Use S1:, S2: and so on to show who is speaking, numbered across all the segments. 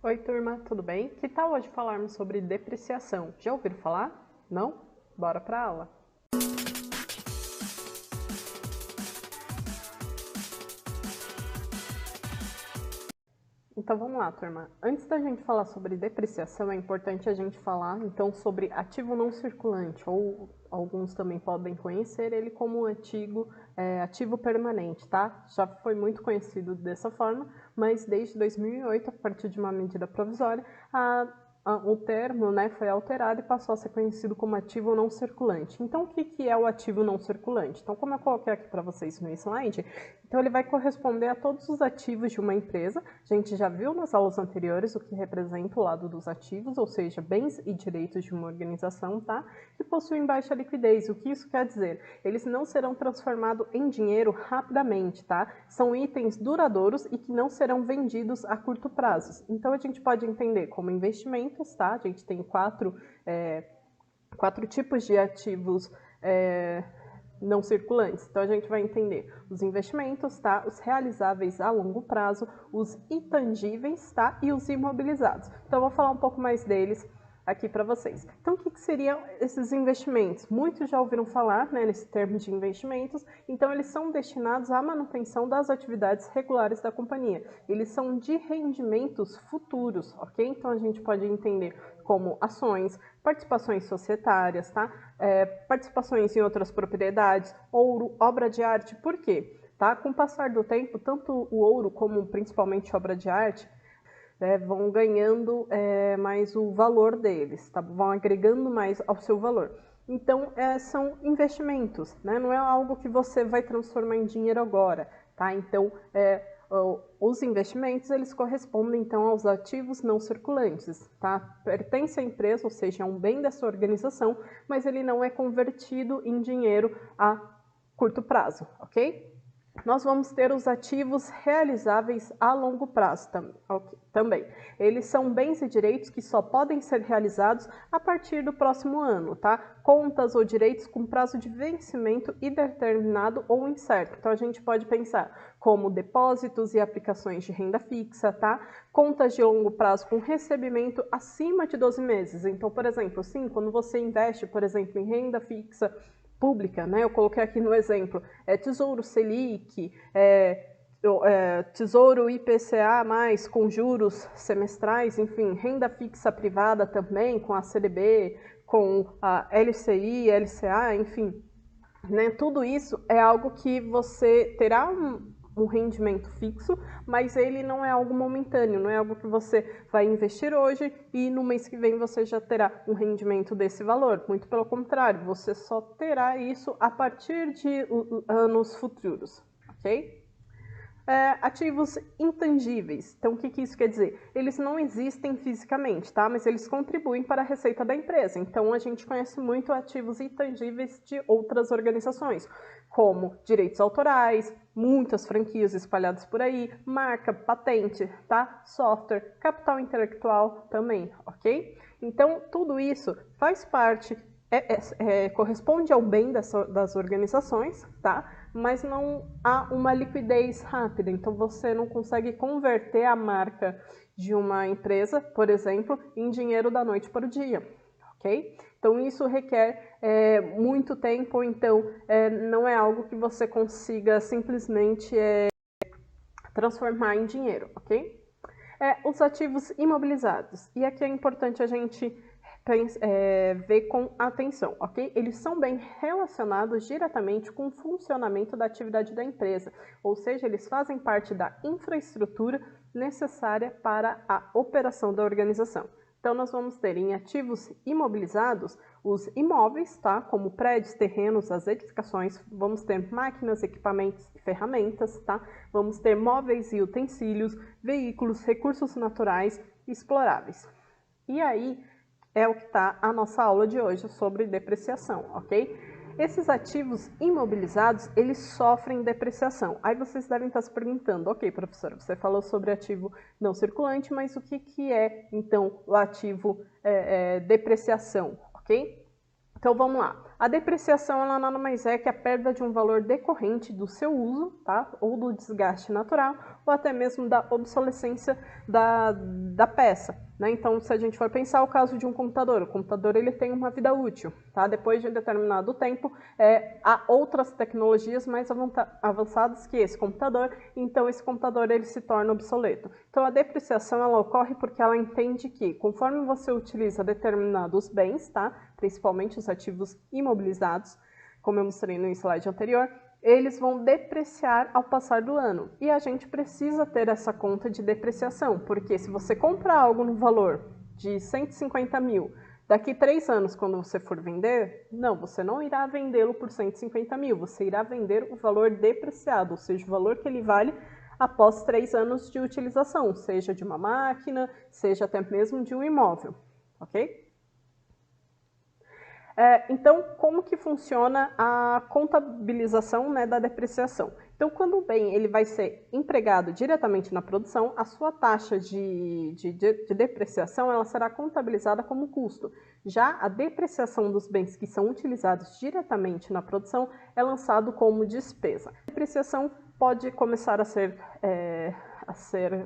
S1: Oi, turma, tudo bem? Que tal hoje falarmos sobre depreciação? Já ouviram falar? Não? Bora para a aula! Então vamos lá, turma. Antes da gente falar sobre depreciação, é importante a gente falar então sobre ativo não circulante, ou alguns também podem conhecer ele como ativo permanente, tá? Já foi muito conhecido dessa forma, mas desde 2008, a partir de uma medida provisória, o termo, né, foi alterado e passou a ser conhecido como ativo não circulante. Então, o que é o ativo não circulante? Então, como eu coloquei aqui para vocês no slide, então ele vai corresponder a todos os ativos de uma empresa. A gente já viu nas aulas anteriores o que representa o lado dos ativos, ou seja, bens e direitos de uma organização, tá? Que possuem baixa liquidez. O que isso quer dizer? Eles não serão transformados em dinheiro rapidamente, tá? São itens duradouros e que não serão vendidos a curto prazo. Então, a gente pode entender como investimentos, tá? A gente tem quatro tipos de ativos não circulantes. Então, a gente vai entender os investimentos, tá? Os realizáveis a longo prazo, os intangíveis, tá? E os imobilizados. Então, eu vou falar um pouco mais deles aqui para vocês. Então, o que seriam esses investimentos? Muitos já ouviram falar, né, nesse termo de investimentos. Então, eles são destinados à manutenção das atividades regulares da companhia. Eles são de rendimentos futuros, ok? Então, a gente pode entender como ações, participações societárias, tá? Participações em outras propriedades, ouro, obra de arte. Por quê? Tá? Com o passar do tempo, tanto o ouro como principalmente obra de arte, vão ganhando mais o valor deles, tá? Vão agregando mais ao seu valor. Então, são investimentos, né? Não é algo que você vai transformar em dinheiro agora, tá? Então, os investimentos, eles correspondem, então, aos ativos não circulantes, tá? Pertence à empresa, ou seja, é um bem dessa organização, mas ele não é convertido em dinheiro a curto prazo, ok? Nós vamos ter os ativos realizáveis a longo prazo também. Eles são bens e direitos que só podem ser realizados a partir do próximo ano, tá? Contas ou direitos com prazo de vencimento indeterminado ou incerto. Então, a gente pode pensar como depósitos e aplicações de renda fixa, tá? Contas de longo prazo com recebimento acima de 12 meses. Então, por exemplo, sim, quando você investe, por exemplo, em renda fixa pública, né? Eu coloquei aqui no exemplo, Tesouro Selic, Tesouro IPCA+, com juros semestrais, enfim, renda fixa privada também, com a CDB, com a LCI, LCA, enfim, né? Tudo isso é algo que você terá um rendimento fixo, mas ele não é algo momentâneo, não é algo que você vai investir hoje e no mês que vem você já terá um rendimento desse valor. Muito pelo contrário, você só terá isso a partir de anos futuros, ok? Ativos intangíveis. Então, o que isso quer dizer? Eles não existem fisicamente, tá? Mas eles contribuem para a receita da empresa. Então, a gente conhece muito ativos intangíveis de outras organizações, como direitos autorais, muitas franquias espalhadas por aí, marca, patente, tá? Software, capital intelectual também, ok? Então, tudo isso faz parte, corresponde ao bem das organizações, tá? Mas não há uma liquidez rápida, então você não consegue converter a marca de uma empresa, por exemplo, em dinheiro da noite para o dia, ok? Então isso requer muito tempo, então não é algo que você consiga simplesmente transformar em dinheiro, ok? Os ativos imobilizados, e aqui é importante a gente ver com atenção, ok? Eles são bem relacionados diretamente com o funcionamento da atividade da empresa, ou seja, eles fazem parte da infraestrutura necessária para a operação da organização. Então, nós vamos ter em ativos imobilizados os imóveis, tá? Como prédios, terrenos, as edificações, vamos ter máquinas, equipamentos e ferramentas, tá? Vamos ter móveis e utensílios, veículos, recursos naturais exploráveis. E aí, é o que está a nossa aula de hoje sobre depreciação, ok? Esses ativos imobilizados, eles sofrem depreciação. Aí vocês devem estar se perguntando, ok, professora, você falou sobre ativo não circulante, mas o que é, então, o ativo depreciação, ok? Então, vamos lá. A depreciação, ela nada mais é que a perda de um valor decorrente do seu uso, tá? Ou do desgaste natural, ou até mesmo da obsolescência da peça, né? Então, se a gente for pensar o caso de um computador, o computador ele tem uma vida útil, tá? Depois de um determinado tempo, há outras tecnologias mais avançadas que esse computador, então esse computador ele se torna obsoleto. Então, a depreciação ela ocorre porque ela entende que, conforme você utiliza determinados bens, tá? Principalmente os ativos imobilizados, como eu mostrei no slide anterior, eles vão depreciar ao passar do ano. E a gente precisa ter essa conta de depreciação, porque se você comprar algo no valor de 150 mil, daqui 3 anos, quando você for vender, não, você não irá vendê-lo por 150 mil, você irá vender o valor depreciado, ou seja, o valor que ele vale após 3 anos de utilização, seja de uma máquina, seja até mesmo de um imóvel, ok? Então, como que funciona a contabilização, né, da depreciação? Então, quando o bem ele vai ser empregado diretamente na produção, a sua taxa de depreciação ela será contabilizada como custo. Já a depreciação dos bens que são utilizados diretamente na produção é lançado como despesa. A depreciação pode começar a ser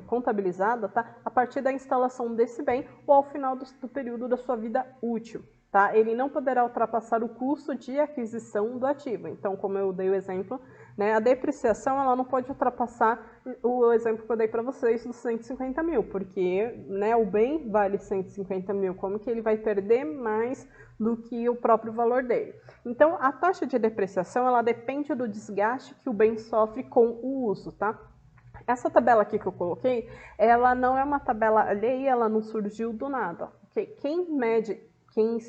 S1: contabilizada, tá, a partir da instalação desse bem ou ao final do período da sua vida útil. Tá? Ele não poderá ultrapassar o custo de aquisição do ativo. Então, como eu dei o exemplo, né, a depreciação ela não pode ultrapassar o exemplo que eu dei para vocês dos 150 mil, porque, né, o bem vale 150 mil, como que ele vai perder mais do que o próprio valor dele? Então, a taxa de depreciação ela depende do desgaste que o bem sofre com o uso. Tá? Essa tabela aqui que eu coloquei, ela não é uma tabela alheia, ela não surgiu do nada. Okay? Quem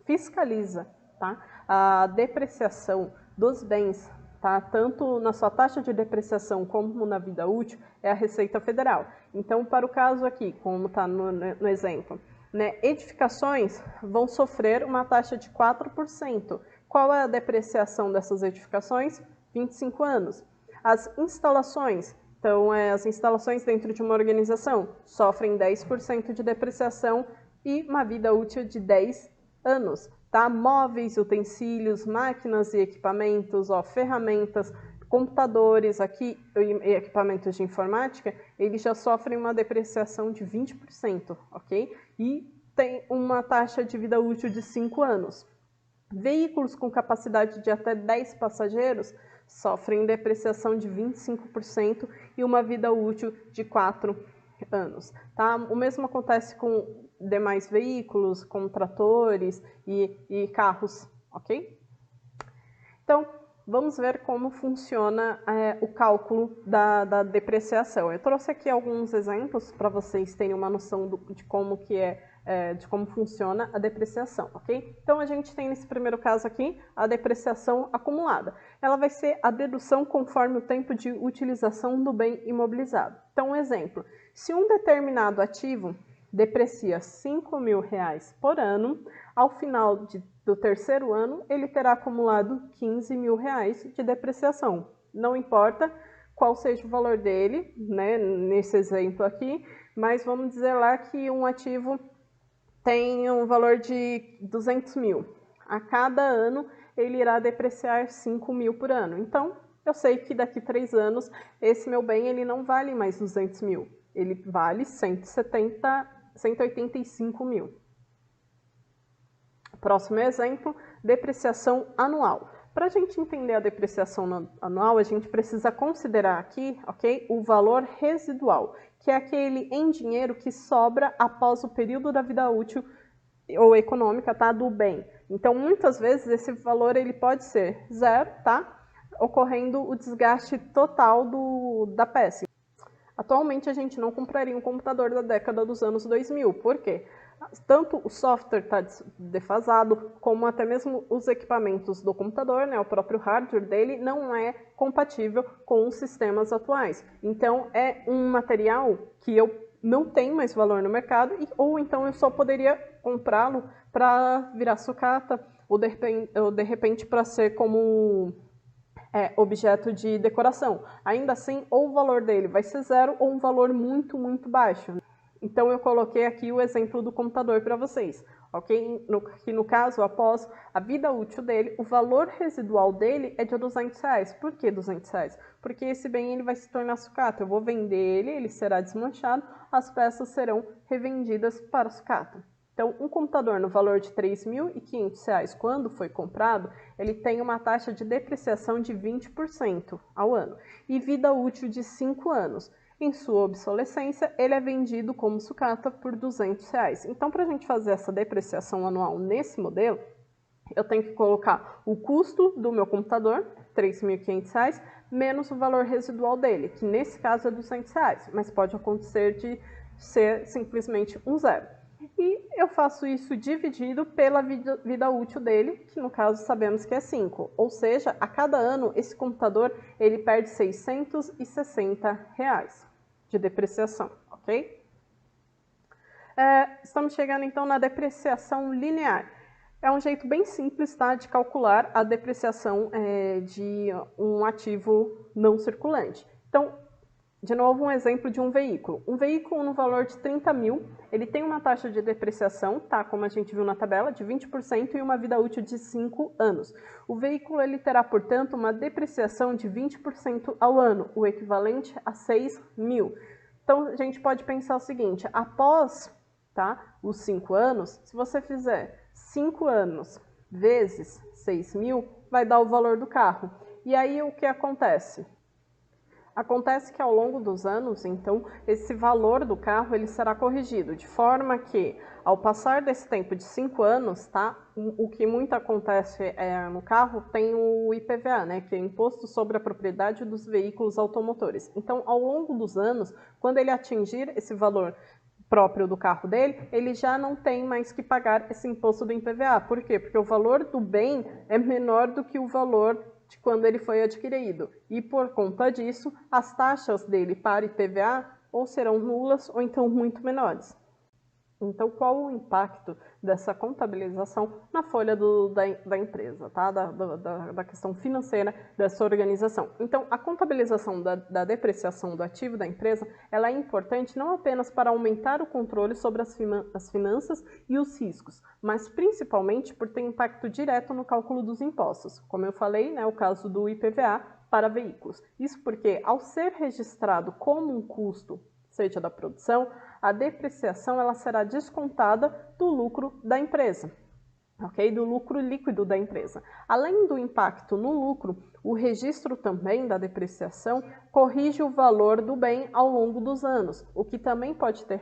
S1: fiscaliza, tá, a depreciação dos bens, tá, tanto na sua taxa de depreciação como na vida útil, é a Receita Federal. Então, para o caso aqui, como está no exemplo, né, edificações vão sofrer uma taxa de 4%. Qual é a depreciação dessas edificações? 25 anos. As instalações, então, as instalações dentro de uma organização sofrem 10% de depreciação e uma vida útil de 10 anos, tá? Móveis, utensílios, máquinas e equipamentos, ferramentas, computadores aqui e equipamentos de informática, eles já sofrem uma depreciação de 20%, ok? E tem uma taxa de vida útil de 5 anos. Veículos com capacidade de até 10 passageiros sofrem depreciação de 25% e uma vida útil de 4 anos. Tá? O mesmo acontece com demais veículos, como tratores e carros, ok? Então, vamos ver como funciona o cálculo da depreciação. Eu trouxe aqui alguns exemplos para vocês terem uma noção de como funciona a depreciação, ok? Então, a gente tem nesse primeiro caso aqui a depreciação acumulada. Ela vai ser a dedução conforme o tempo de utilização do bem imobilizado. Então, um exemplo, se um determinado ativo deprecia R$5.000 por ano, ao final do terceiro ano, ele terá acumulado R$15.000 de depreciação. Não importa qual seja o valor dele, né, nesse exemplo aqui, mas vamos dizer lá que um ativo tem um valor de 200 mil. A cada ano, ele irá depreciar 5 mil por ano. Então, eu sei que daqui 3 anos, esse meu bem ele não vale mais 200 mil. Ele vale 185 mil. Próximo exemplo, depreciação anual. Para a gente entender a depreciação anual, a gente precisa considerar aqui, ok, o valor residual, que é aquele em dinheiro que sobra após o período da vida útil ou econômica, tá, do bem. Então, muitas vezes, esse valor ele pode ser zero, tá, ocorrendo o desgaste total da peça. Atualmente, a gente não compraria um computador da década dos anos 2000. Por quê? Tanto o software está defasado, como até mesmo os equipamentos do computador, né, o próprio hardware dele, não é compatível com os sistemas atuais. Então, é um material que eu não tem mais valor no mercado, ou então eu só poderia comprá-lo para virar sucata, ou de repente para ser como objeto de decoração. Ainda assim, ou o valor dele vai ser zero, ou um valor muito, muito baixo. Então, eu coloquei aqui o exemplo do computador para vocês, ok? Que no caso, após a vida útil dele, o valor residual dele é de R$200. Por que R$200? Porque esse bem ele vai se tornar sucata. Eu vou vender ele, ele será desmanchado, as peças serão revendidas para a sucata. Então, um computador no valor de R$3.500, quando foi comprado, ele tem uma taxa de depreciação de 20% ao ano e vida útil de 5 anos. Em sua obsolescência, ele é vendido como sucata por R$200. Então, para a gente fazer essa depreciação anual nesse modelo, eu tenho que colocar o custo do meu computador, R$3.500, menos o valor residual dele, que nesse caso é R$200, mas pode acontecer de ser simplesmente um zero. E eu faço isso dividido pela vida útil dele, que no caso sabemos que é 5. Ou seja, a cada ano esse computador ele perde R$660 de depreciação, ok? Estamos chegando então na depreciação linear. É um jeito bem simples, tá, de calcular a depreciação de um ativo não circulante. Então, de novo, um exemplo de um veículo. Um veículo no valor de 30 mil, ele tem uma taxa de depreciação, tá, como a gente viu na tabela, de 20% e uma vida útil de 5 anos. O veículo ele terá, portanto, uma depreciação de 20% ao ano, o equivalente a 6 mil. Então, a gente pode pensar o seguinte, após, tá, os 5 anos, se você fizer 5 anos vezes 6 mil, vai dar o valor do carro. E aí, o que acontece? Acontece que ao longo dos anos, então, esse valor do carro ele será corrigido, de forma que, ao passar desse tempo de 5 anos, tá, o que muito acontece no carro tem o IPVA, né, que é Imposto sobre a Propriedade dos Veículos Automotores. Então, ao longo dos anos, quando ele atingir esse valor próprio do carro dele, ele já não tem mais que pagar esse imposto do IPVA. Por quê? Porque o valor do bem é menor do que o valor de quando ele foi adquirido. E por conta disso, as taxas dele para IPVA ou serão nulas ou então muito menores. Então, qual o impacto dessa contabilização na folha da empresa, tá? Da questão financeira dessa organização? Então, a contabilização da depreciação do ativo da empresa, ela é importante não apenas para aumentar o controle sobre as finanças e os riscos, mas principalmente por ter impacto direto no cálculo dos impostos. Como eu falei, né, o caso do IPVA para veículos. Isso porque, ao ser registrado como um custo, seja da produção, a depreciação ela será descontada do lucro da empresa, ok? Do lucro líquido da empresa. Além do impacto no lucro, o registro também da depreciação corrige o valor do bem ao longo dos anos, o que também pode ter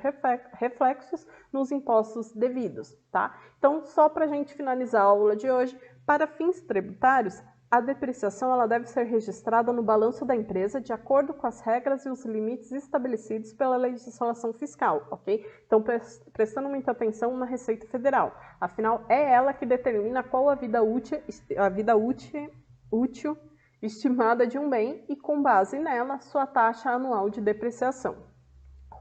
S1: reflexos nos impostos devidos, tá? Então, só para a gente finalizar a aula de hoje, para fins tributários, a depreciação ela deve ser registrada no balanço da empresa de acordo com as regras e os limites estabelecidos pela legislação fiscal, ok? Então, prestando muita atenção na Receita Federal. Afinal, é ela que determina qual a vida útil estimada de um bem e, com base nela, sua taxa anual de depreciação,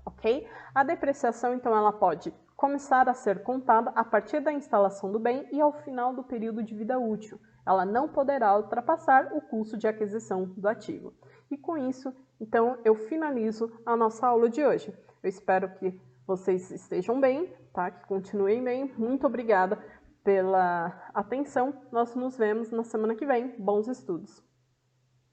S1: ok? A depreciação, então, ela pode começar a ser contada a partir da instalação do bem e ao final do período de vida útil. Ela não poderá ultrapassar o custo de aquisição do ativo. E com isso, então, eu finalizo a nossa aula de hoje. Eu espero que vocês estejam bem, tá? Que continuem bem. Muito obrigada pela atenção. Nós nos vemos na semana que vem. Bons estudos!